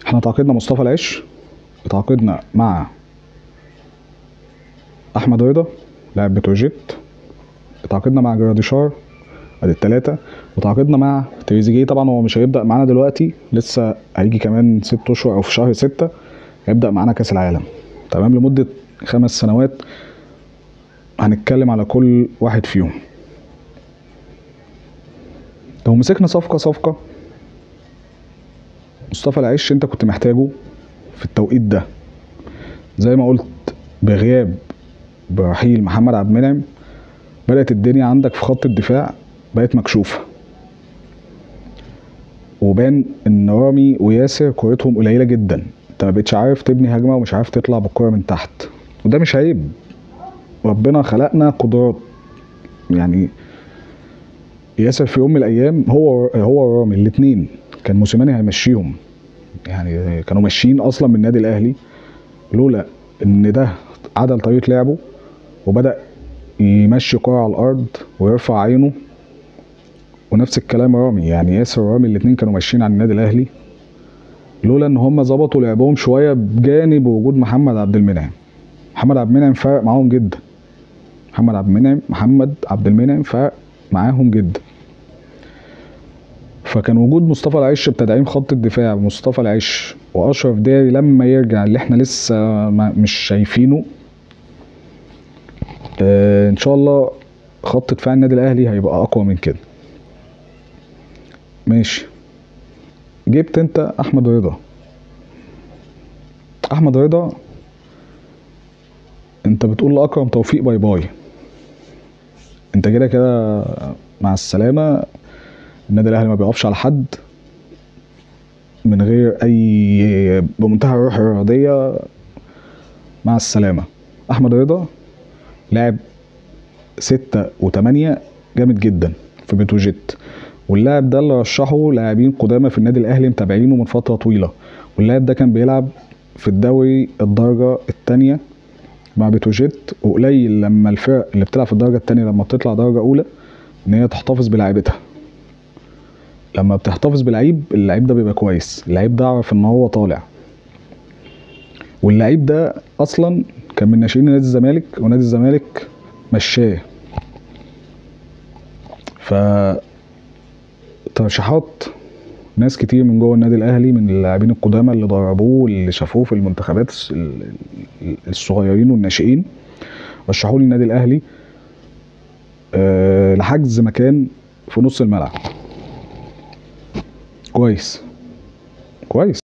احنا تعاقدنا مصطفى العش، اتعاقدنا مع احمد رضا لاعب بتروجيت، اتعاقدنا مع جراديشار ادي التلاتة، وتعاقدنا مع تريزيجيه. طبعا هو مش هيبدأ معانا دلوقتي، لسه هيجي كمان 6 اشهر او في شهر 6 هيبدأ معانا كاس العالم. تمام، لمدة 5 سنوات هنتكلم على كل واحد فيهم. لو مسكنا صفقة مصطفى العش انت كنت محتاجه في التوقيت ده، زي ما قلت بغياب برحيل محمد عبد المنعم بدأت الدنيا عندك في خط الدفاع بقت مكشوفة، وبان ان رامي وياسر كورتهم قليلة جدا، انت ما بقتش عارف تبني هجمة ومش عارف تطلع بالكرة من تحت، وده مش عيب، ربنا خلقنا قدرات. يعني ياسر في يوم من الايام هو ورامي الاثنين كان موسيماني هيمشيهم، يعني كانوا ماشيين اصلا من النادي الاهلي لولا ان ده عدل طريقه لعبه وبدا يمشي كرة على الارض ويرفع عينه. ونفس الكلام رامي، يعني ياسر ورامي الاثنين كانوا ماشيين على النادي الاهلي لولا ان هم ظبطوا لعبهم شويه بجانب وجود محمد عبد المنعم. محمد عبد المنعم فرق معاهم جدا، محمد عبد المنعم فرق معاهم جدا. فكان وجود مصطفى العش بتدعيم خط الدفاع، مصطفى العش واشرف داري لما يرجع اللي احنا لسه مش شايفينه، ان شاء الله خط دفاع النادي الاهلي هيبقى اقوى من كده. ماشي، جبت انت احمد رضا، انت بتقول لاكرم توفيق باي باي، انت كده كده مع السلامه. النادي الاهلي ما بيقفش على حد من غير اي، بمنتهى الروح الرياضيه. مع السلامه. احمد رضا لاعب 6 و8 جامد جدا في بتروجيت، واللاعب ده اللي رشحه لاعبين قدامى في النادي الاهلي متابعينه من فتره طويله، واللاعب ده كان بيلعب في الدوري الدرجه الثانيه مع بتروجيت، وقليل لما الفرق اللي بتلعب في الدرجه الثانيه لما بتطلع درجه اولى ان هي تحتفظ بلاعيبتها. لما بتحتفظ بلعيب، اللعيب ده بيبقى كويس، اللعيب ده عارف ان هو طالع، واللعيب ده اصلا كان من ناشئين نادي الزمالك، ونادي الزمالك مشاه. ف ترشيحات ناس كتير من جوه النادي الاهلي من اللاعبين القدامى اللي دربوه واللي شافوه في المنتخبات الصغيرين والناشئين رشحوه للنادي الاهلي لحجز مكان في نص الملعب. كويس.